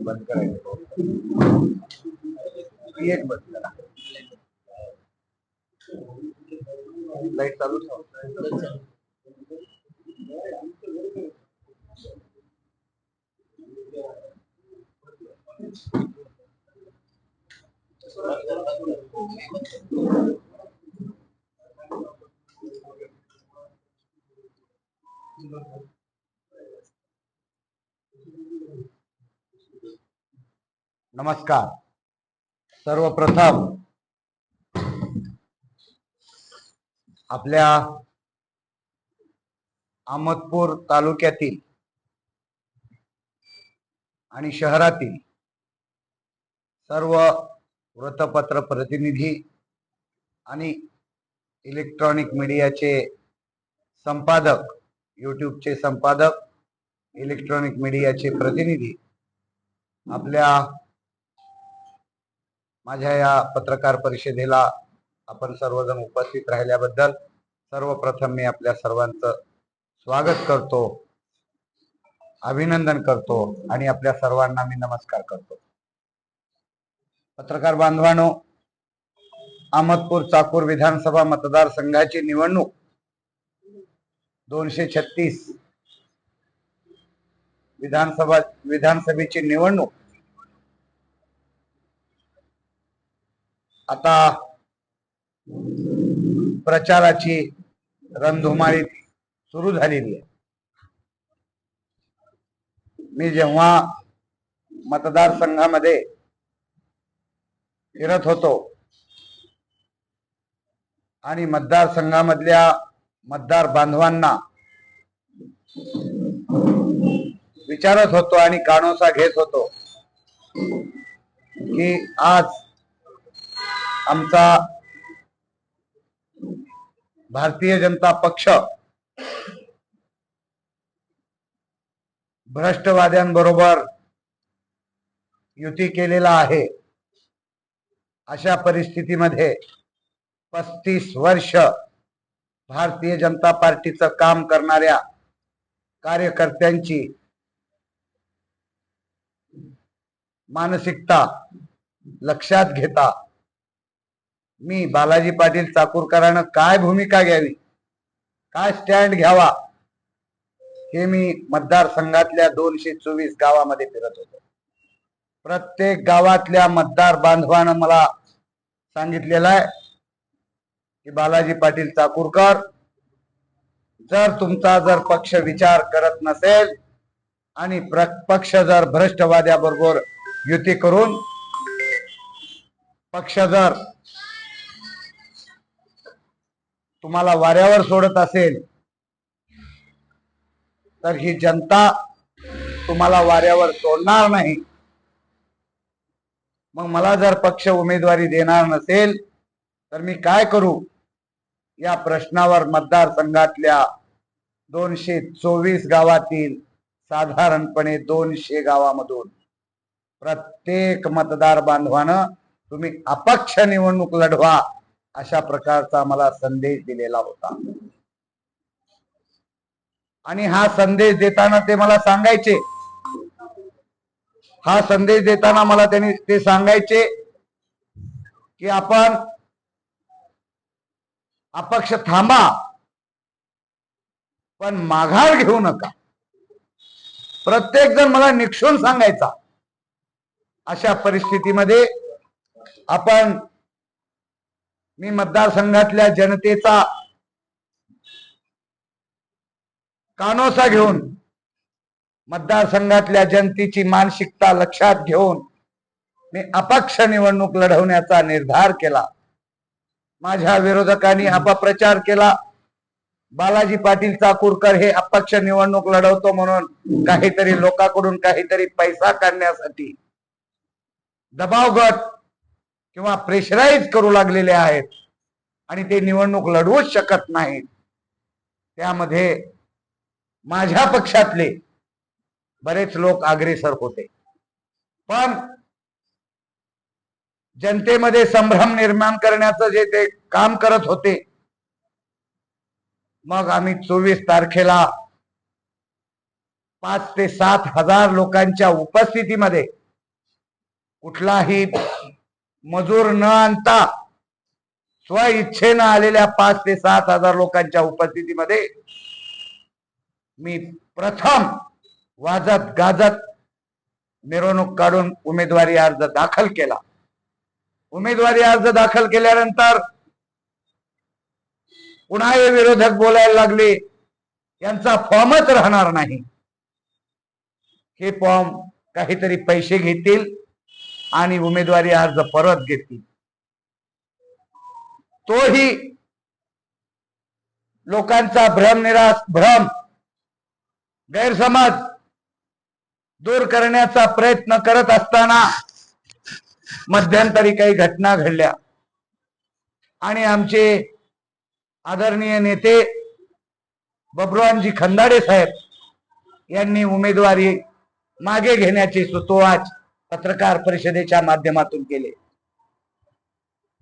बंद करायचं एक बंद करा लाईट चालू ठेवा नमस्कार। सर्वप्रथम आपल्या अहमदपूर तालुक्यातील आणि शहरातील सर्व वृत्तपत्र प्रतिनिधी आणि इलेक्ट्रॉनिक मीडियाचे संपादक, यूट्यूबचे संपादक, इलेक्ट्रॉनिक मीडियाचे प्रतिनिधी आपल्या माझ्या या पत्रकार परिषदेला आपण सर्वजण उपस्थित राहिल्याबद्दल सर्वप्रथम मी आपल्या सर्वांचं स्वागत करतो, अभिनंदन करतो आणि आपल्या सर्वांना मी नमस्कार करतो। पत्रकार बांधवांनो, अहमदपूर चाकूर विधानसभा मतदारसंघाची निवडणूक 236 विधानसभेची निवडणूक आता प्रचाराची रणधुमाळी सुरू झालेली आहे। मी जेव्हा मतदारसंघामध्ये फिरत होतो आणि मतदारसंघामधल्या मतदार बांधवांना विचारत होतो आणि कानोसा घेत होतो की आज आमचा भारतीय जनता पक्ष भ्रष्टवाद्यांबरोबर युती केलेला आहे। अशा परिस्थितीमध्ये 35 वर्ष भारतीय जनता पार्टीचं काम करणाऱ्या कार्यकर्त्यांची मानसिकता लक्षात घेता मी बालाजी पाटील चाकूरकरांना काय भूमिका घ्यावी, काय स्टँड घ्यावा, हे मी मतदारसंघातल्या 224 गावामध्ये फिरत होतो। प्रत्येक गावातल्या मतदार बांधवांना मला सांगितलेलं आहे की बालाजी पाटील चाकूरकर, जर तुमचा पक्ष विचार करत नसेल आणि पक्ष जर भ्रष्टवाद्याबरोबर युती करून पक्ष जर तुम्हाला वाऱ्यावर सोडत असेल तर ही जनता तुम्हाला वाऱ्यावर सोडणार नाही। मग मला जर पक्ष उमेदवारी देणार नसेल तर मी काय करू, या प्रश्नावर मतदारसंघातल्या 224 गावातील साधारणपणे 200 गावामधून प्रत्येक मतदार बांधवानं तुम्ही अपक्ष निवडणूक लढवा अशा प्रकारचा मला संदेश दिलेला होता। आणि हा संदेश देताना ते मला सांगायचे, हा संदेश देताना मला त्यांनी ते सांगायचे की आपण अपक्ष थांबा पण माघार घेऊ नका। प्रत्येक जण मला निक्षून सांगायचा। अशा परिस्थितीमध्ये मी मतदारसंघातल्या जनतेचा कानोसा घेऊन, मतदारसंघातल्या जनतेची मानसिकता लक्षात घेऊन मी अपक्ष निवडणूक लढवण्याचा निर्धार केला। माझ्या विरोधकांनी अपप्रचार केला, बालाजी पाटील चाकूरकर हे अपक्ष निवडणूक लढवतो म्हणून काहीतरी लोकांकडून काहीतरी पैसा काढण्यासाठी दबाव गट किंवा प्रेशराईज करू लागलेले आहेत आणि ते निवडणूक लढवूच शकत नाहीत। त्यामध्ये माझ्या पक्षातले बरेच लोक अग्रेसर होते, पण जनतेमध्ये संभ्रम निर्माण करण्याचं जे ते काम करत होते, मग आम्ही 24 तारखेला 5 ते 7 हजार लोकांच्या उपस्थितीमध्ये कुठलाही मजूर न आणता स्व इच्छेनं आलेल्या 5 ते 7 हजार लोकांच्या उपस्थितीमध्ये मी प्रथम वाजत गाजत मिरवणूक काढून उमेदवारी अर्ज दाखल केला. उमेदवारी अर्ज दाखल केल्यानंतर पुन्हा हे विरोधक बोलायला लागले, यांचा फॉर्मच राहणार नाही, हे फॉर्म काहीतरी पैसे घेतील आणि उमेदवारी अर्ज परत घेतील. तोही लोकांचा भ्रम गैरसमज दूर करण्याचा प्रयत्न करत असताना मध्यंतरी काही घटना घडल्या आणि आमचे आदरणीय नेते बबरूवानजी खंदाडे साहेब यांनी उमेदवारी मागे घेण्याचे सुतोवाच पत्रकार परिषदेच्या माध्यमातून केले.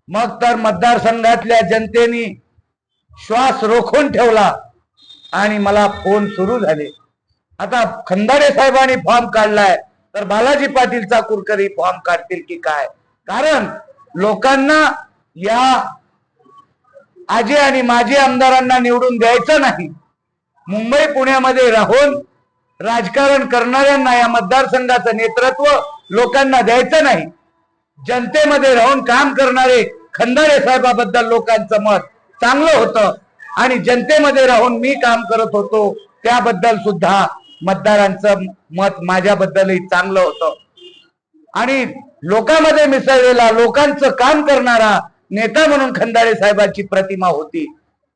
मग तर मतदारसंघातल्या जनतेने श्वास रोखून ठेवला आणि मला फोन सुरू झाले. आता खंदाडे साहेबांनी फॉर्म काढलाय तर बालाजी पाटील चाकूरकरही फॉर्म काढतील की काय? कारण लोकांना या आजी आणि माजी आमदारांना निवडून द्यायचं नाही. मुंबई पुण्यामध्ये राहून राजकारण करणाऱ्यांना या मतदारसंघाचं नेतृत्व लोकांना द्यायचं नाही. जनतेमध्ये राहून काम करणारे खंदाडे साहेबाबद्दल लोकांचं मत चांगलं होतं आणि जनतेमध्ये राहून मी काम करत होतो त्याबद्दल सुद्धा मतदारांचं मत माझ्याबद्दलही चांगलं होतं. आणि लोकांमध्ये मिसळलेला लोकांचं काम करणारा नेता म्हणून खंदाडे साहेबांची प्रतिमा होती.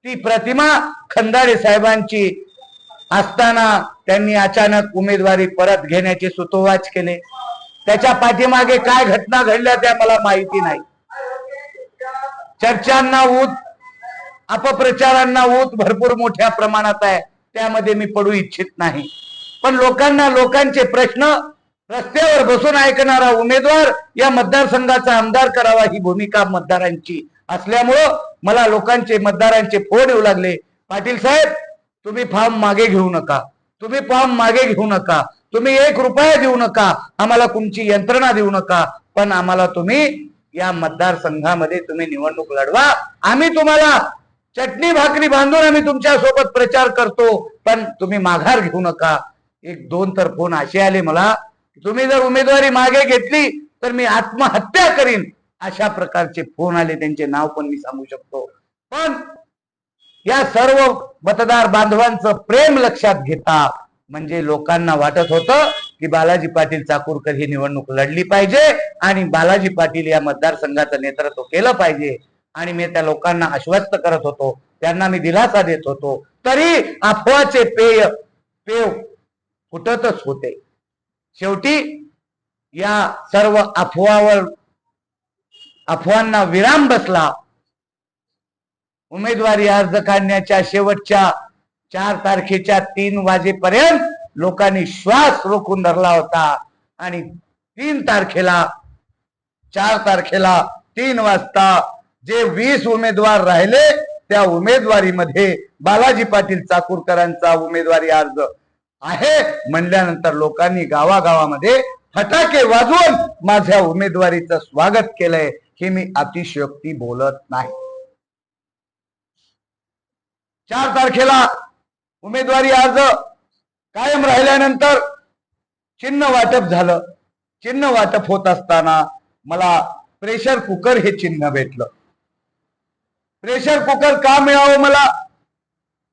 ती प्रतिमा खंदाडे साहेबांची असताना त्यांनी अचानक उमेदवारी परत घेण्याचे सुतोवाच केले. त्याच्या पाठीमागे काय घटना घडल्या त्या मला माहिती नाही. चर्चांना ऊत, अपप्रचारांना ऊत भरपूर मोठ्या प्रमाणात आहे, त्यामध्ये मी पडू इच्छित नाही. पण लोकांना लोकांचे प्रश्न रस्त्यावर बसून ऐकणारा उमेदवार या मतदारसंघाचा आमदार करावा ही भूमिका मतदारांची असल्यामुळं मला लोकांचे मतदारांचे फोन येऊ लागले, पाटील साहेब तुम्ही फॉर्म मागे घेऊ नका, तुम्ही फॉर्म मागे घेऊ नका, तुम्ही 1 रुपया देऊ नका, आम्हाला तुमची यंत्रणा देऊ नका, पण आम्हाला तुम्ही या मतदारसंघामध्ये तुम्ही निवडणूक लढवा, आम्ही तुम्हाला चटणी भाकरी बांधून आम्ही तुमच्या सोबत प्रचार करतो, पण तुम्ही माघार घेऊ नका. 1-2 तर फोन असे आले मला, तुम्ही जर उमेदवारी मागे घेतली तर मी आत्महत्या करीन, अशा प्रकारचे फोन आले. त्यांचे नाव पण मी सांगू शकतो. पण या सर्व मतदार बांधवांचं प्रेम लक्षात घेता म्हणजे लोकांना वाटत होतं की बालाजी पाटील चाकूरकर ही निवडणूक लढली पाहिजे आणि बालाजी पाटील या मतदारसंघाचं नेतृत्व केलं पाहिजे. आणि मी त्या लोकांना आश्वस्त करत होतो, त्यांना मी दिलासा देत होतो. तरी अफवाचे पेव फुटतच होते. शेवटी या सर्व अफवांना विराम बसला. उमेदवारी अर्ज काढण्याच्या शेवटच्या 4 तारखेच्या 3 वाजेपर्यंत लोकांनी श्वास रोखून धरला होता आणि 4 तारखेला 3 वाजता जे 20 उमेदवार राहिले त्या उमेदवारीमध्ये बालाजी पाटील चाकूरकरांचा उमेदवारी अर्ज आहे म्हणल्यानंतर लोकांनी गावागावामध्ये फटाके वाजवून माझ्या उमेदवारीचं स्वागत केलंय. हे मी अतिशयोक्ती बोलत नाही. 4 तारखेला उमेदवारी अर्ज कायम राहिल्यानंतर चिन्ह वाटप झालं. चिन्ह वाटप होत असताना मला प्रेशर कुकर हे चिन्ह भेटलं. प्रेशर कुकर का मिळावं मला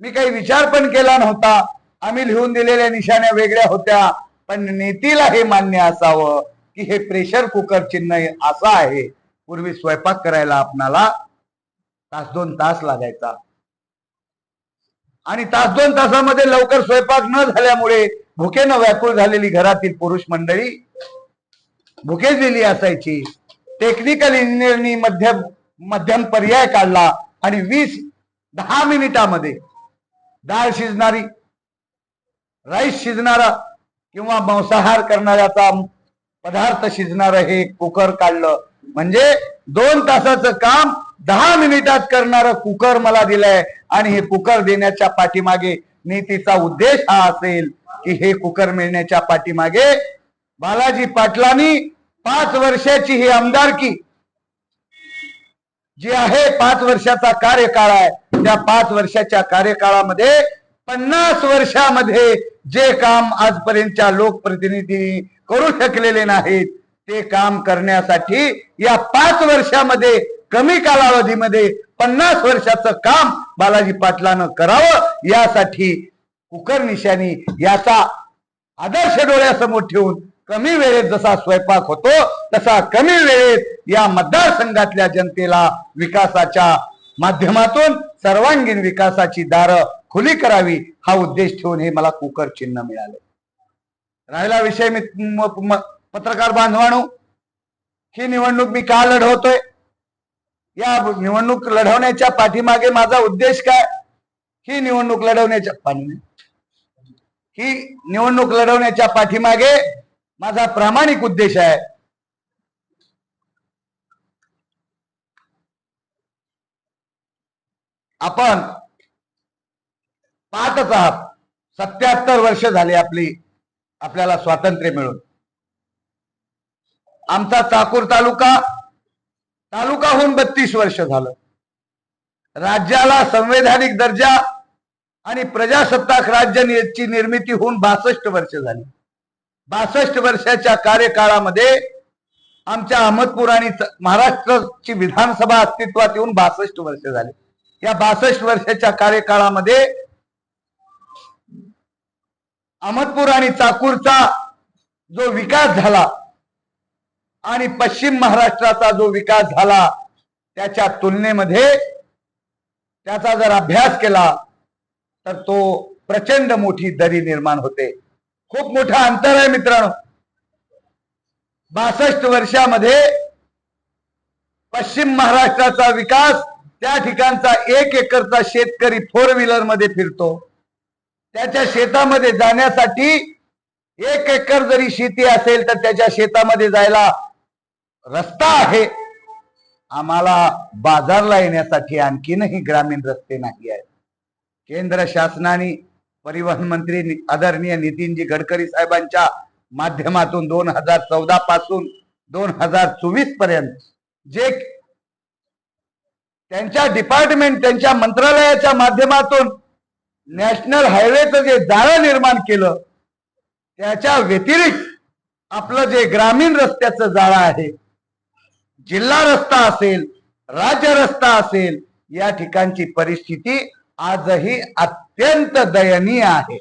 मी काही विचार पण केला नव्हता. आम्ही लिहून दिलेल्या निशाण्या वेगळ्या होत्या, पण नेतीला हे मान्य असावं की हे प्रेशर कुकर चिन्ह असं आहे. पूर्वी स्वयंपाक करायला आपणाला 1-2 तास लागायचा आणि 1-2 तासामध्ये लवकर स्वयंपाक न झाल्यामुळे भुकेनं व्याकुळ झालेली घरातील पुरुष मंडळी भुकेलेली असायची. टेक्निकल इंजिनिअरनी मध्यम पर्याय काढला आणि 10 मिनिटामध्ये डाळ शिजणारी, राईस शिजणारा किंवा मांसाहार करणाऱ्याचा पदार्थ शिजणारं हे कुकर काढलं. म्हणजे 2 तासाचं काम 10 मिनिटात करणारं कुकर मला दिलंय. आणि हे कुकर देण्याच्या पाठीमागे नीतीचा उद्देश हा असेल की हे कुकर मिळण्याच्या पाठीमागे बालाजी पाटलांनी 5 वर्षाची ही आमदारकी जी आहे, 5 वर्षाचा कार्यकाळ आहे, त्या 5 वर्षाच्या कार्यकाळामध्ये 50 वर्षामध्ये जे काम आजपर्यंतच्या लोकप्रतिनिधी करू शकलेले नाहीत, ते काम करण्यासाठी या 5 वर्षामध्ये, कमी कालावधीमध्ये 50 वर्षाचं काम बालाजी पाटलानं करावं, यासाठी कुकरनिशाणी याचा आदर्श डोळ्यासमोर ठेवून कमी वेळेत जसा स्वयंपाक होतो तसा कमी वेळेत या मतदारसंघातल्या जनतेला विकासाच्या माध्यमातून सर्वांगीण विकासाची दारं खुली करावी, हा उद्देश ठेवून हे मला कुकर चिन्ह मिळाले. राहिला विषय पत्रकार बांधवांनो, ही निवडणूक मी का लढवतोय, या निवडणूक लढवण्याच्या पाठीमागे माझा उद्देश काय, ही निवडणूक लढवण्याच्या पाठीमागे माझा प्रामाणिक उद्देश आहे. आपण पाहतच आहात, 77 वर्ष झाले आपल्याला स्वातंत्र्य मिळून. आमचा चाकूर तालुका होऊन 32 वर्ष झालं. राज्याला संवैधानिक दर्जा आणि प्रजासत्ताक राज्याची निर्मिती होऊन 62 वर्ष झाली. 62 वर्षाच्या कार्यकाळामध्ये आमच्या अहमदपूर आणि महाराष्ट्राची विधानसभा अस्तित्वात येऊन 62 वर्ष झाली. या 62 वर्षाच्या कार्यकाळामध्ये अहमदपूर आणि चाकूरचा जो विकास झाला आणि पश्चिम महाराष्ट्राचा जो विकास झाला, त्याच्या तुलनेमध्ये त्याचा जर अभ्यास केला तर तो प्रचंड मोठी दरी निर्माण होते. खूप मोठा अंतर आहे मित्रांनो. 62 वर्षामध्ये पश्चिम महाराष्ट्राचा विकास, त्या ठिकाणचा 1 एकरचा शेतकरी 4 व्हीलर मध्ये फिरतो. त्याच्या शेतामध्ये जाण्यासाठी 1 एकर जरी शेती असेल तर त्याच्या शेतामध्ये जायला रस्ता आहे. आम्हाला बाजारला येण्यासाठी आणखीनही ग्रामीण रस्ते नाही आहेत. केंद्र शासनाने परिवहन मंत्री आदरणीय नितीनजी गडकरी साहेबांच्या माध्यमातून 2014 पासून 2024 पर्यंत जे त्यांच्या डिपार्टमेंट, त्यांच्या मंत्रालयाच्या माध्यमातून नॅशनल हायवेचं जे जाळं निर्माण केलं, त्याच्या व्यतिरिक्त आपलं जे ग्रामीण रस्त्याचं जाळं आहे, जिल्हा रस्ता असेल, राज्य रस्ता असेल, या ठिकाणची परिस्थिती आजही अत्यंत दयनीय आहे.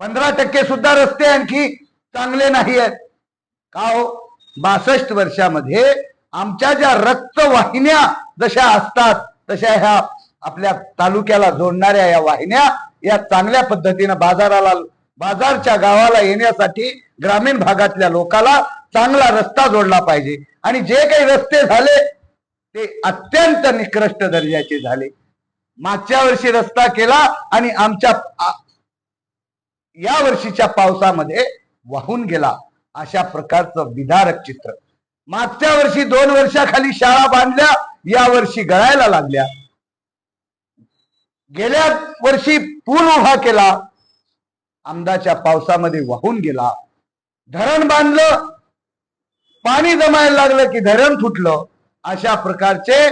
15% सुद्धा रस्ते आणखी चांगले नाही आहेत. का हो? 62 वर्षामध्ये आमच्या ज्या रक्तवाहिन्या जशा असतात तशा ह्या आपल्या तालुक्याला जोडणाऱ्या या वाहिन्या या चांगल्या पद्धतीनं बाजारच्या गावाला येण्यासाठी ग्रामीण भागातल्या लोकांना चांगला रस्ता जोडला पाहिजे. आणि जे काही रस्ते झाले ते अत्यंत निकृष्ट दर्जाचे झाले. मागच्या वर्षी रस्ता केला आणि आमच्या या वर्षीच्या पावसामध्ये वाहून गेला, अशा प्रकारचं विदारक चित्र. मागच्या वर्षी 2 वर्षाखाली शाळा बांधल्या, या वर्षी गळायला लागल्या. गेल्या वर्षी पूल उभा केला, आमदाच्या पावसामध्ये वाहून गेला. धरण बांधलं, पाणी जमायला लागलं की धरण फुटलं. अशा प्रकारचे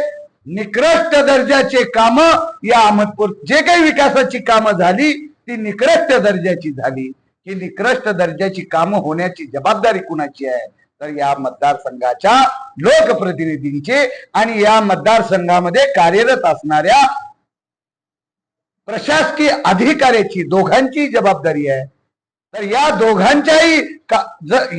निकृष्ट दर्जाचे काम या अहमदपूर, जे काही विकासाची कामं झाली ती निकृष्ट दर्जाची झाली. ही निकृष्ट दर्जाची कामं होण्याची जबाबदारी कुणाची आहे? तर या मतदारसंघाच्या लोकप्रतिनिधींची आणि या मतदारसंघामध्ये कार्यरत असणाऱ्या प्रशासकीय अधिकाऱ्याची, दोघांची जबाबदारी आहे. तर या दोघांच्याही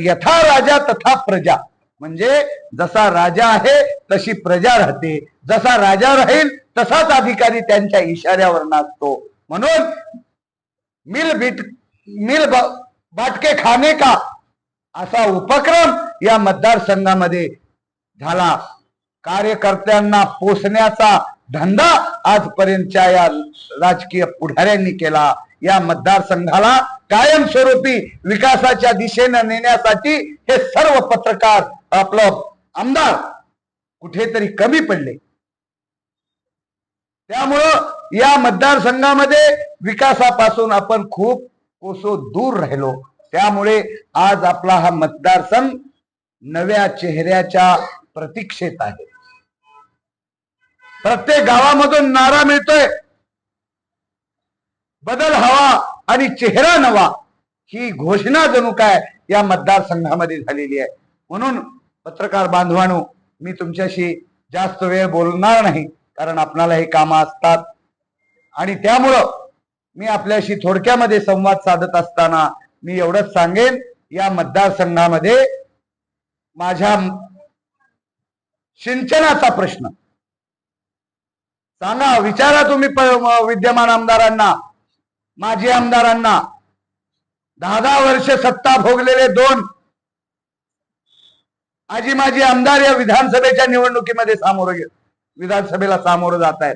यथा राजा तथा प्रजा, म्हणजे जसा राजा आहे तशी प्रजा राहते, जसा राजा राहील तसाच अधिकारी त्यांच्या इशाऱ्यावर नाचतो. म्हणून मिल बाटके खाने का असा उपक्रम या मतदारसंघामध्ये झाला. कार्यकर्त्यांना पोसण्याचा धंदा आजपर्यंतच्या या राजकीय पुढाऱ्यांनी केला. या मतदारसंघाला कायमस्वरूपी विकासाच्या दिशेने नेण्यासाठी हे सर्व पत्रकार, आपलं आमदार कुठेतरी कमी पडले. त्यामुळं या मतदारसंघामध्ये विकासापासून आपण खूप कोसो दूर राहिलो. त्यामुळे आज आपला हा मतदारसंघ नव्या चेहऱ्याच्या प्रतीक्षेत आहे. प्रत्येक गावामधून नारा मिळतोय, बदल हवा आणि चेहरा नवा, ही घोषणा जणू काय या मतदारसंघामध्ये झालेली आहे. म्हणून पत्रकार बांधवांनो, मी तुमच्याशी जास्त वेळ बोलणार नाही, कारण आपणाला हे कामं असतात. आणि त्यामुळं मी आपल्याशी थोडक्यामध्ये संवाद साधत असताना मी एवढंच सांगेन, या मतदारसंघामध्ये माझ्या सिंचनाचा प्रश्न सांगा, विचारा तुम्ही विद्यमान आमदारांना, माजी आमदारांना. 10 वर्ष सत्ता भोगलेले दोन आजी माजी आमदार या विधानसभेच्या निवडणुकीमध्ये विधानसभेला सामोरं जात आहेत.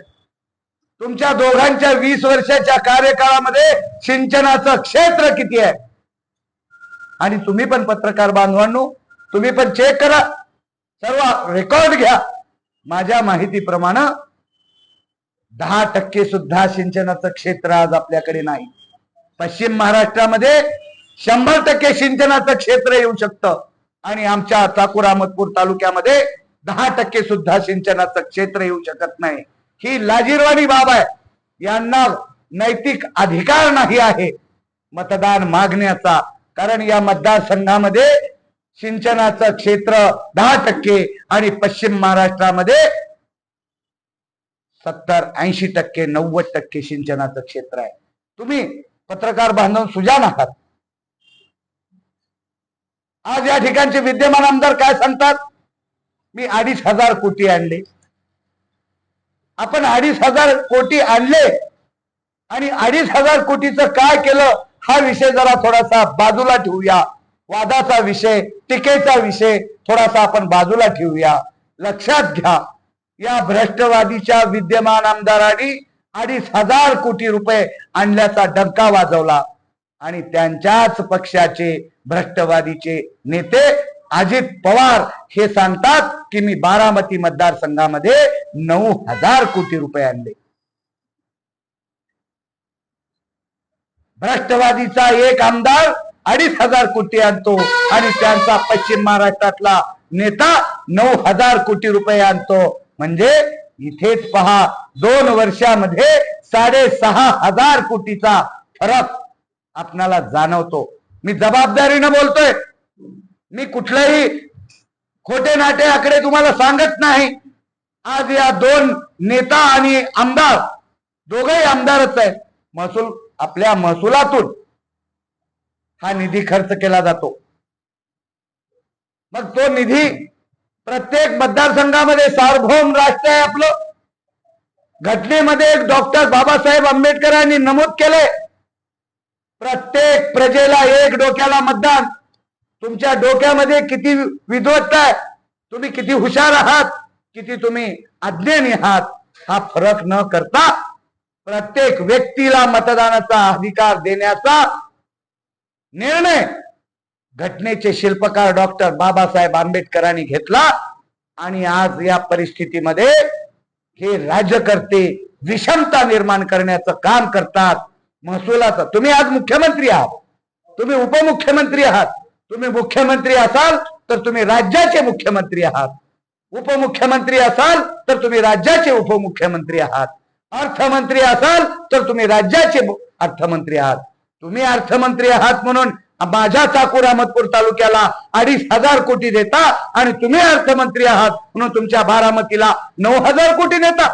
तुमच्या दोघांच्या 20 वर्षाच्या कार्यकाळामध्ये सिंचनाचं क्षेत्र किती आहे? आणि तुम्ही पण पत्रकार बांधवांनो, तुम्ही पण चेक करा, सर्व रेकॉर्ड घ्या. माझ्या माहितीप्रमाणे 10% सुद्धा सिंचनाचं क्षेत्र आज आपल्याकडे नाही. पश्चिम महाराष्ट्रामध्ये 100% सिंचनाचं क्षेत्र येऊ शकतं आणि आमच्या चाकूर अहमदपूर तालुक्यामध्ये 10% सुद्धा सिंचनाचं क्षेत्र येऊ शकत नाही. ही लाजिरवाणी बाब आहे. यांना नैतिक अधिकार नाही आहे मतदान मागण्याचा, कारण या मतदारसंघामध्ये सिंचनाचं क्षेत्र 10% आणि पश्चिम महाराष्ट्रामध्ये 70-80%, 90% सिंचनाचं क्षेत्र आहे. तुम्ही पत्रकार बांधव सुजाण आहात. आज या ठिकाणचे विद्यमान आमदार काय सांगतात? मी 2,500 कोटी आणले. आपण 2,500 कोटी आणले आणि 2,500 कोटीचं काय केलं हा विषय जरा थोडासा बाजूला ठेवूया. वादाचा विषय, टीकेचा विषय थोडासा आपण बाजूला ठेवूया. लक्षात घ्या, या भ्रष्टवादीच्या विद्यमान आमदारांनी 2,500 कोटी रुपये आणल्याचा डंका वाजवला आणि त्यांच्याच पक्षाचे भ्रष्टवादीचे नेते अजित पवार हे सांगतात की मी बारामती मतदारसंघामध्ये 9,000 कोटी रुपये आणले. भ्रष्टवादीचा एक आमदार 2,500 कोटी आणतो आणि त्यांचा पश्चिम महाराष्ट्रातला नेता 9,000 कोटी रुपये आणतो. म्हणजे इथेच पहा, 2 वर्षामध्ये 6,500 कोटीचा फरक आपणाला जाणवतो. मी जबाबदारीनं बोलतोय, मी कुठलेही खोटे नाटे आकडे तुम्हाला सांगत नाही. आज या 2 नेता आणि आमदार, दोघेही आमदारच आहेत. महसूल, आपल्या महसुलातून हा निधी खर्च केला जातो. मग तो निधी प्रत्येक मतदारसंघामध्ये सार्वभौम राष्ट्र आहे आपलं. घटनेमध्ये डॉक्टर बाबासाहेब आंबेडकरांनी नमूद केले, प्रत्येक प्रजेला एक डोक्याला मतदान. तुमच्या डोक्यामध्ये किती विद्वत्ता आहे, तुम्ही किती हुशार आहात, किती तुम्ही अज्ञानी आहात, हा फरक न करता प्रत्येक व्यक्तीला मतदानाचा अधिकार देण्याचा निर्णय घटनेचे शिल्पकार डॉक्टर बाबासाहेब आंबेडकरांनी घेतला. आणि आज या परिस्थितीमध्ये हे राज्यकर्ते विषमता निर्माण करण्याचं काम करतात. महसुलाचा, तुम्ही आज मुख्यमंत्री आहात, तुम्ही उपमुख्यमंत्री आहात. तुम्ही मुख्यमंत्री असाल तर तुम्ही राज्याचे मुख्यमंत्री आहात, उपमुख्यमंत्री असाल तर तुम्ही राज्याचे उपमुख्यमंत्री आहात, अर्थमंत्री असाल तर तुम्ही राज्याचे अर्थमंत्री आहात. तुम्ही अर्थमंत्री आहात म्हणून माझ्या चाकूर अहमदपूर तालुक्याला 2,500 कोटी देता आणि तुम्ही अर्थमंत्री आहात म्हणून तुमच्या बारामतीला 9,000 कोटी देता.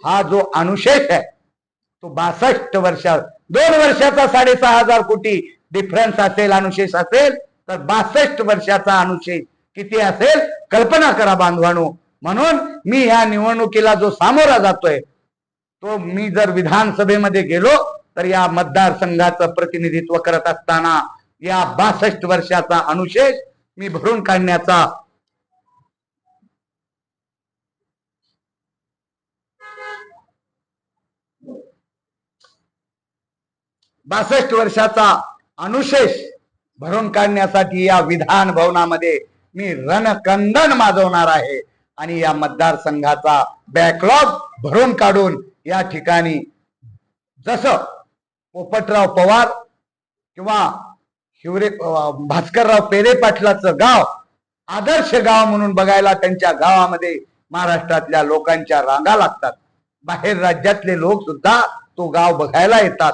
हा जो अनुशेष आहे तो 62 वर्षात, 2 वर्षाचा 6,500 कोटी डिफरन्स असेल, अनुशेष असेल तर 62 वर्षाचा अनुशेष किती असेल कल्पना करा बांधवांनो. म्हणून मी या निवडणुकीला जो सामोरा जातोय तो, मी जर विधानसभेमध्ये गेलो तर या मतदारसंघाचं प्रतिनिधित्व करत असताना या 62 वर्षाचा अनुशेष मी भरून काढण्याचा अनुशेष भरून काढण्यासाठी या विधान भवनामध्ये मी रणकंदन माजवणार आहे आणि या मतदारसंघाचा बॅकलॉग भरून काढून या ठिकाणी जसं पोपटराव पवार किंवा भास्करराव पेरे पाटलाचं गाव आदर्श गाव म्हणून बघायला त्यांच्या गावामध्ये महाराष्ट्रातल्या लोकांच्या रांगा लागतात. बाहेर राज्यातले लोक सुद्धा तो गाव बघायला येतात.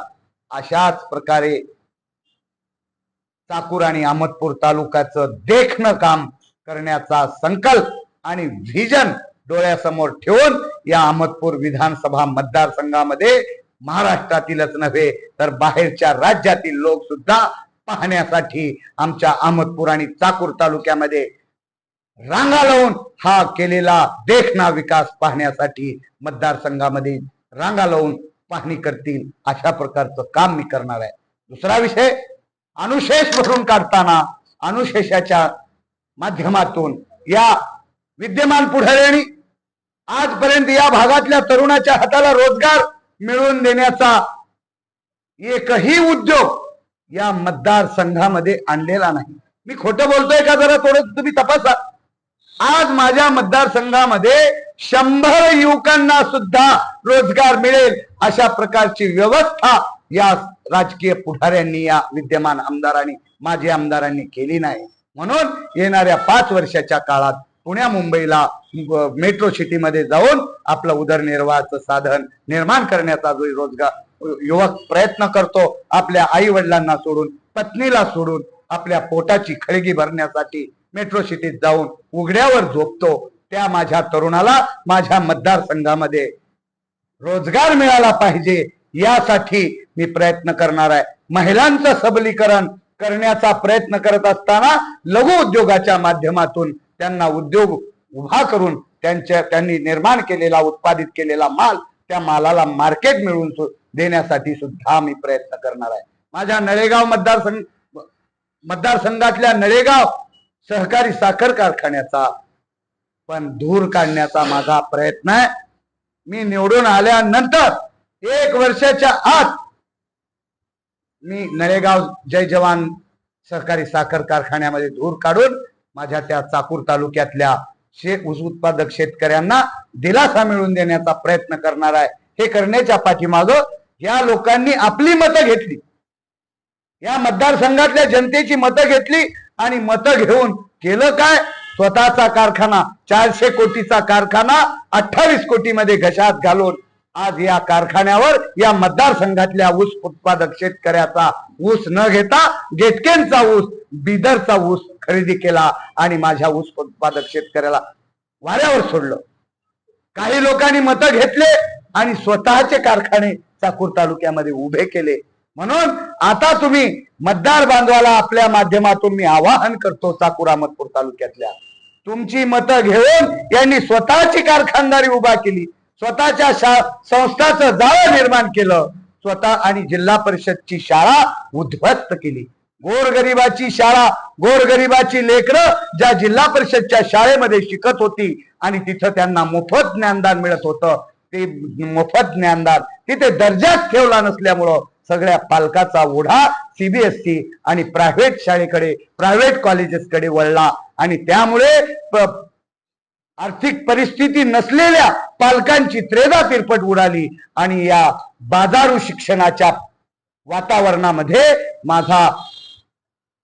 अशाच प्रकारे चाकूर आणि अहमदपूर तालुक्याचं देखणं काम करण्याचा संकल्प आणि व्हिजन डोळ्यासमोर ठेवून या अहमदपूर विधानसभा मतदारसंघामध्ये महाराष्ट्रातीलच नव्हे तर बाहेरच्या राज्यातील लोक सुद्धा पाहण्यासाठी आमच्या अहमदपूर आणि चाकूर तालुक्यामध्ये रांगा लावून हा केलेला देखणा विकास पाहण्यासाठी मतदारसंघामध्ये रांगा लावून पाहणी करतील. अशा प्रकारचं काम मी करणार आहे. दुसरा विषय, अनुशेष भरून काढताना अनुशेषाच्या माध्यमातून या विद्यमान पुढाऱ्यांनी आजपर्यंत या भागातल्या तरुणाच्या हाताला रोजगार मिळवून देण्याचा एकही उद्योग या मतदारसंघामध्ये आणलेला नाही. मी खोटं बोलतोय का जरा थोडं तुम्ही तपासा. आज माझ्या मतदारसंघामध्ये 100 युवकांना सुद्धा रोजगार मिळेल अशा प्रकारची व्यवस्था या राजकीय पुढाऱ्यांनी, या विद्यमान आमदारांनी, माजी आमदारांनी केली नाही. म्हणून येणाऱ्या 5 वर्षाच्या काळात पुण्या मुंबईला मेट्रो सिटीमध्ये जाऊन आपलं उदरनिर्वाहाचं साधन निर्माण करण्याचा जो रोजगार युवक प्रयत्न करतो, आपल्या आई वडिलांना सोडून, पत्नीला सोडून, आपल्या पोटाची खळगी भरण्यासाठी मेट्रो सिटीत जाऊन उघड्यावर झोपतो, त्या माझ्या तरुणाला माझ्या मतदारसंघामध्ये रोजगार मिळाला पाहिजे यासाठी मी प्रयत्न करणार आहे. महिलांचं सबलीकरण करण्याचा प्रयत्न करत असताना लघु उद्योगाच्या माध्यमातून त्यांना उद्योग उभा करून त्यांनी निर्माण केलेला, उत्पादित केलेला माल, त्या मालाला मार्केट मिळवून देण्यासाठी सुद्धा मी प्रयत्न करणार आहे. माझ्या नळेगाव मतदारसंघातल्या नळेगाव सहकारी साखर कारखान्याचा पण धूर काढण्याचा माझा प्रयत्न आहे. मी निवडून आल्यानंतर 1 वर्षाच्या आत मी नळेगाव जय जवान सहकारी साखर कारखान्यामध्ये धूर काढून माझ्या त्या चाकूर तालुक्यातल्या ऊस उत्पादक शेतकऱ्यांना दिलासा मिळवून देण्याचा प्रयत्न करणार आहे. हे करण्याच्या पाठीमागं या लोकांनी आपली मतं घेतली, या मतदारसंघातल्या जनतेची मतं घेतली आणि मतं घेऊन केलं काय, स्वतःचा कारखाना 400 कोटीचा कारखाना 28 कोटीमध्ये घशात घालून आज या कारखान्यावर या मतदारसंघातल्या ऊस उत्पादक शेतकऱ्याचा ऊस न घेता गेटकेंचा ऊस, बिदरचा ऊस खरेदी केला आणि माझ्या ऊस उत्पादक शेतकऱ्याला वाऱ्यावर सोडलं. काही लोकांनी मतं घेतले आणि स्वतःचे कारखाने चाकूर तालुक्यामध्ये उभे केले. म्हणून आता तुम्ही मतदार बांधवाला आपल्या माध्यमातून मी आवाहन करतो, चाकूर अहमदपूर तालुक्यातल्या तुमची मतं घेऊन यांनी स्वतःची कारखानदारी उभा केली, स्वतःच्या संस्थाचं जाळं निर्माण केलं, स्वतः आणि जिल्हा परिषदची शाळा उद्ध्वस्त केली. गोरगरिबाची शाळा, गोरगरिबाची लेकरं ज्या जिल्हा परिषदच्या शाळेमध्ये शिकत होती आणि तिथं त्यांना मोफत ज्ञानदान मिळत होतं, ते मोफत ज्ञानदान तिथे दर्जाच ठेवला नसल्यामुळं सगळ्या पालकाचा ओढा सीबीएसई आणि प्रायव्हेट शाळेकडे, प्रायव्हेट कॉलेजेसकडे वळला आणि त्यामुळे आर्थिक परिस्थिती नसलेल्या पालकांची त्रेधा तिरपट उडाली आणि या बाजारू शिक्षणाच्या वातावरणामध्ये माझा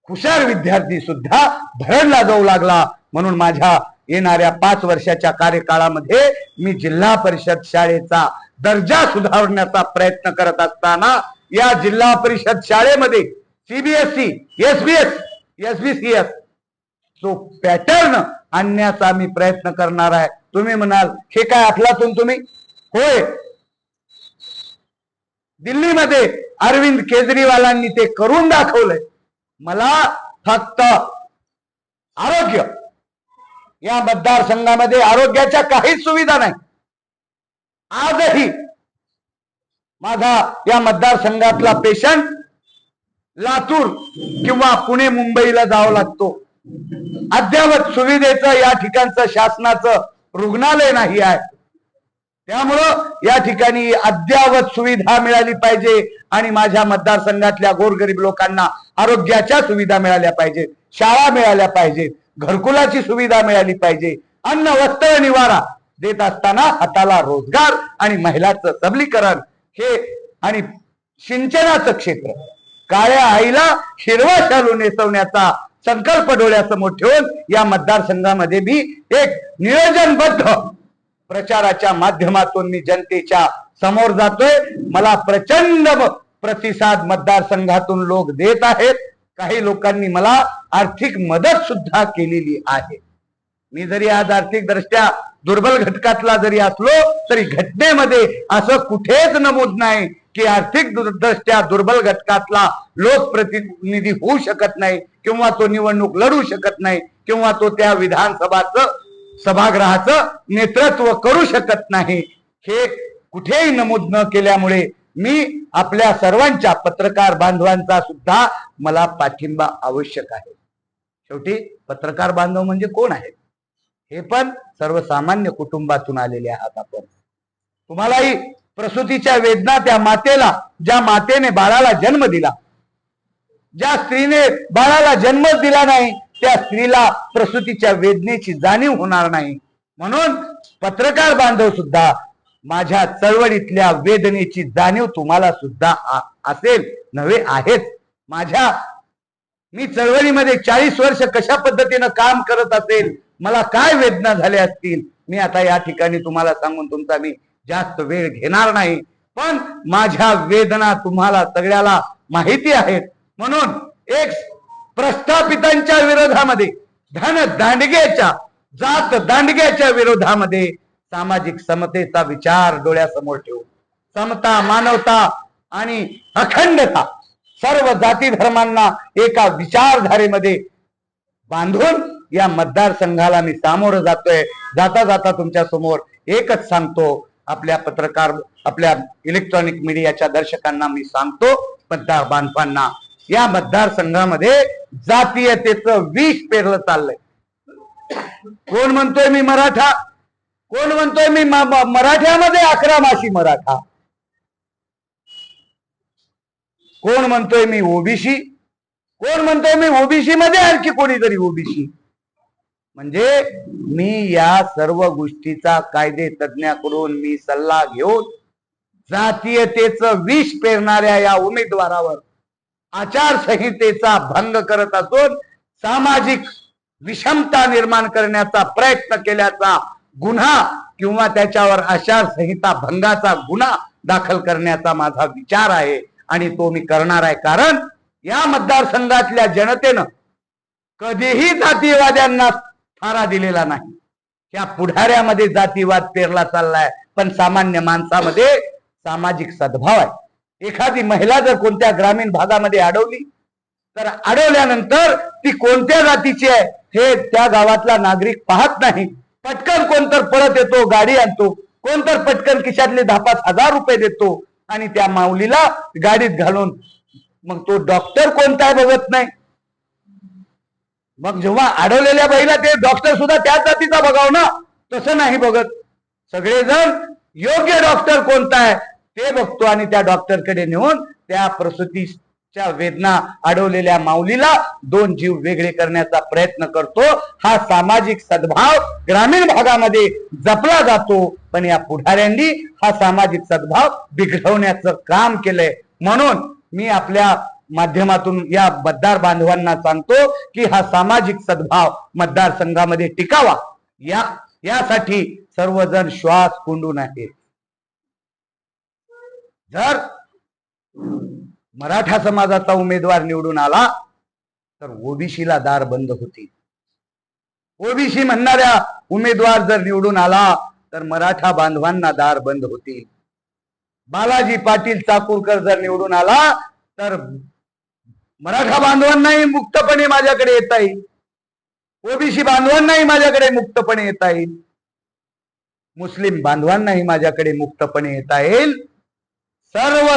हुशार विद्यार्थी सुद्धा भरडला जाऊ लागला. म्हणून माझ्या येणाऱ्या 5 वर्षाच्या कार्यकाळामध्ये मी जिल्हा परिषद शाळेचा दर्जा सुधारण्याचा प्रयत्न करत असताना या जिल्हा परिषद शाळेमध्ये सीबीएसई, एसबीसीएस जो पॅटर्न आणण्याचा मी प्रयत्न करणार आहे. तुम्ही म्हणाल हे काय अफलातून तुम्ही, होय, दिल्लीमध्ये अरविंद केजरीवालांनी ते करून दाखवलंय. मला फक्त आरोग्य, या मतदारसंघामध्ये आरोग्याच्या काहीच सुविधा नाही. आजही माझा या मतदारसंघातला पेशंट लातूर किंवा पुणे मुंबईला जावं लागतो. अद्यावत सुविधेचं या ठिकाणचं शासनाचं रुग्णालय नाही आहे. त्यामुळं या ठिकाणी अद्यावत सुविधा मिळाली पाहिजे आणि माझ्या मतदारसंघातल्या गोरगरीब लोकांना आरोग्याच्या सुविधा मिळाल्या पाहिजेत, शाळा मिळाल्या पाहिजेत, घरकुलाची सुविधा मिळाली पाहिजे. अन्न, वस्त्र, निवारा देत असताना हाताला रोजगार आणि महिलांचं सबलीकरण हे आणि सिंचनाचं क्षेत्र, काळ्या आईला हिरवा शालू नेसवण्याचा संकल्प डोळ्यासमोर ठेवून या मतदारसंघामध्ये मी एक नियोजनबद्ध प्रचाराच्या माध्यमातून मी जनतेच्या समोर जातोय. मला प्रचंड प्रतिसाद मतदारसंघातून लोक देत आहेत. काही लोकांनी मला आर्थिक मदत सुद्धा केलेली आहे. मी जरी आज आर्थिक दृष्ट्या दुर्बल घटकातला जरी असलो तरी घटनेमध्ये असं कुठेच नमूद नाही की आर्थिक दृष्ट्या दुर्बल घटकातला लोकप्रतिनिधी होऊ शकत नाही किंवा तो निवडणूक लढू शकत नाही किंवा तो त्या विधानसभाचं सभागृहाचं नेतृत्व करू शकत नाही. हे कुठेही नमूद न केल्यामुळे मी आपल्या सर्वांच्या पत्रकार बांधवांचा सुद्धा मला पाठिंबा आवश्यक आहे. शेवटी पत्रकार बांधव म्हणजे कोण आहेत? हे पण सर्वसामान्य कुटुंबातून आलेले आहात आपण. तुम्हालाही प्रसूतीच्या वेदना त्या मातेला, ज्या मातेने बाळाला जन्म दिला, ज्या स्त्रीने बाळाला जन्मच दिला नाही त्या स्त्रीला प्रसूतीच्या वेदनेची जाणीव होणार नाही. म्हणून पत्रकार बांधव सुद्धा माझ्या चळवळीतल्या वेदनेची जाणीव तुम्हाला सुद्धा असेल नव्हे आहेच. मी चळवळीमध्ये 40 वर्ष कशा पद्धतीनं काम करत असेल, मला काय वेदना झाल्या असतील, मी आता या ठिकाणी तुम्हाला सांगून तुमचा मी जास्त वेळ घेणार नाही. पण माझ्या वेदना तुम्हाला सगळ्याला माहिती आहेत. म्हणून एक प्रस्थापितांच्या विरोधामध्ये, धन दांडग्याच्या, जात दांडग्याच्या विरोधामध्ये सामाजिक समतेचा विचार डोळ्यासमोर ठेवून समता, मानवता आणि अखंडता सर्व जाती धर्मांना एका विचारधारेमध्ये बांधून या मतदारसंघाला मी सामोरं जातोय. जाता जाता तुमच्या समोर एकच सांगतो, आपल्या इलेक्ट्रॉनिक मीडियाच्या दर्शकांना मी सांगतो, मतदार बांधवांना, या मतदारसंघामध्ये जातीयतेचं विष पेरलं चाललंय. कोण म्हणतोय मी मराठा, कोण म्हणतोय मी मराठ्यामध्ये 11 माशी मराठा, कोण म्हणतोय मी ओबीसी, कोण म्हणतोय मी ओबीसी मध्ये आणखी कोणीतरी ओबीसी. म्हणजे मी या सर्व गोष्टीचा कायदे तज्ञाकडून मी सल्ला घेऊन जातीयतेचं विष पेरणाऱ्या या उमेदवारावर आचारसंहितेचा भंग करत असून सामाजिक विषमता निर्माण करण्याचा प्रयत्न केल्याचा गुन्हा किंवा त्याच्यावर आचारसंहिता भंगाचा गुन्हा दाखल करण्याचा माझा विचार आहे आणि तो मी करणार आहे. कारण या मतदारसंघातल्या जनतेनं कधीही जातीवाद्यांना थारा दिलेला नाही. त्या पुढाऱ्यामध्ये जातीवाद पेरला चाललाय, पण सामान्य माणसामध्ये सामाजिक सद्भाव आहे. एखादी महिला जर कोणत्या ग्रामीण भागामध्ये अडवली तर अडवल्यानंतर ती कोणत्या जातीची आहे हे त्या गावातला नागरिक पाहत नाही. पटकन कोणतर पळत येतो, गाडी आणतो, कोणतर पटकन खिशातले 10-5 हजार रुपये देतो आणि त्या माऊलीला गाडीत घालून मग तो डॉक्टर कोणता आहे बघत नाही. मग जेव्हा अडवलेल्या बाईला ते डॉक्टर सुद्धा त्याच जातीचा बघाव ना, तसं नाही बघत. सगळेजण योग्य डॉक्टर कोणता आहे ते बघतो आणि त्या डॉक्टरकडे नेऊन त्या प्रसूतीच्या वेदना अडवलेल्या माऊलीला 2 जीव वेगळे करण्याचा प्रयत्न करतो. हा सामाजिक सद्भाव ग्रामीण भागामध्ये जपला जातो, पण या पुढाऱ्यांनी हा सामाजिक सद्भाव बिघडवण्याचं काम केलंय. म्हणून मी आपल्या माध्यमातून या मतदार बांधवांना सांगतो की हा सामाजिक सद्भाव मतदारसंघामध्ये टिकावा, यासाठी सर्वजण श्वास कोंडून आहेत. जर मराठा समाजाचा उमेदवार निवडून आला तर ओबीसीला दार बंद होतील. ओबीसी म्हणणाऱ्या उमेदवार जर निवडून आला तर मराठा बांधवांना दार बंद होतील. बालाजी पाटील चाकूरकर जर निवडून आला तर मराठा बांधवांनाही मुक्तपणे माझ्याकडे येता येईल, ओबीसी बांधवांनाही माझ्याकडे मुक्तपणे येता येईल, मुस्लिम बांधवांनाही माझ्याकडे मुक्तपणे येता येईल. सर्व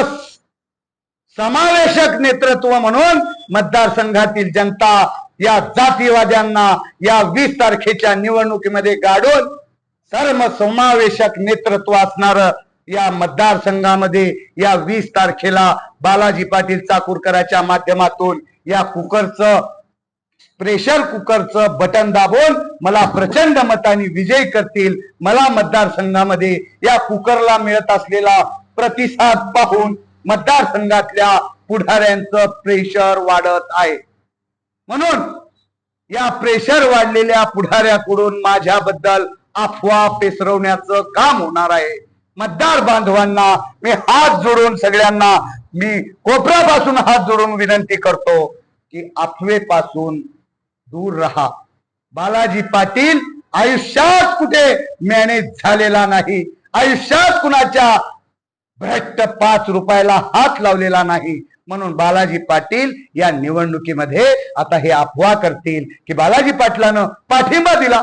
समावेशक नेतृत्व म्हणून मतदारसंघातील जनता या जातीवाद्यांना या 20 तारखेच्या निवडणुकीमध्ये गाडून सर्व समावेशक नेतृत्व असणार या मतदारसंघामध्ये या 20 तारखेला बालाजी पाटील चाकूरकरांच्या माध्यमातून या कुकरचं, प्रेशर कुकरचं बटन दाबून मला प्रचंड मतांनी विजयी करतील. मला मतदारसंघामध्ये या कुकरला मिळत असलेला प्रतिसाद पाहून मतदारसंघातल्या पुढाऱ्यांचं प्रेशर वाढत आहे. म्हणून या प्रेशर वाढलेल्या पुढाऱ्याकडून माझ्याबद्दल अफवा पेसरवण्याचं काम होणार आहे. मतदार बांधवांना मी हात जोडून सगळ्यांना मी कोपऱ्यापासून हात जोडून विनंती करतो की अफवेपासून दूर राहा. बालाजी पाटील आयुष्यात कुठे मॅनेज झालेला नाही, आयुष्यात कुणाच्या भ्रष्ट 5 रुपयाला हात लावलेला नाही. म्हणून बालाजी पाटील या निवडणुकीमध्ये आता हे अफवा करतील की बालाजी पाटलानं पाठिंबा दिला.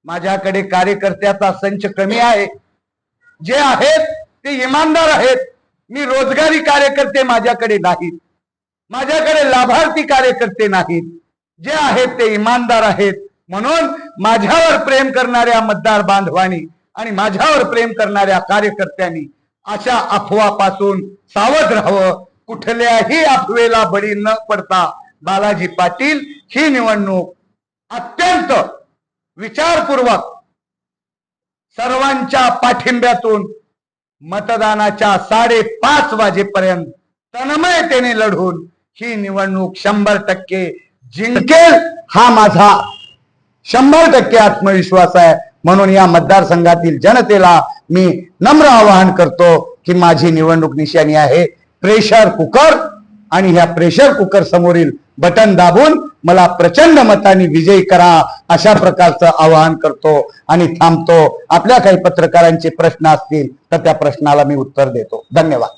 माझ्याकडे कार्यकर्त्याचा संच कमी आहे, जे आहेत ते इमानदार आहेत. मी रोजगारी कार्यकर्ते माझ्याकडे नाहीत, माझ्याकडे लाभार्थी कार्यकर्ते नाहीत, जे आहेत ते इमानदार आहेत. म्हणून माझ्यावर प्रेम करणाऱ्या मतदार बांधवांनी आणि माझ्यावर प्रेम करणाऱ्या कार्यकर्त्यांनी अशा अफवापासून सावध राहावं. कुठल्याही अफवेला बळी न पडता बालाजी पाटील ही निवडणूक अत्यंत विचारपूर्वक सर्वांच्या पाठिंब्यातून मतदानाच्या 5:30 वाजेपर्यंत तन्मयतेने लढून ही निवडणूक 100% जिंकेल हा माझा 100% आत्मविश्वास आहे. म्हणून या मतदारसंघातील जनतेला मी नम्र आवाहन करतो की माझी निवडणूक निशाणी आहे प्रेशर कुकर, आणि ह्या प्रेशर कुकर समोरील बटन दाबून मला प्रचंड मतांनी विजयी करा अशा प्रकारचं आवाहन करतो आणि थांबतो. आपल्या काही पत्रकारांचे प्रश्न असतील तर त्या प्रश्नाला मी उत्तर देतो. धन्यवाद.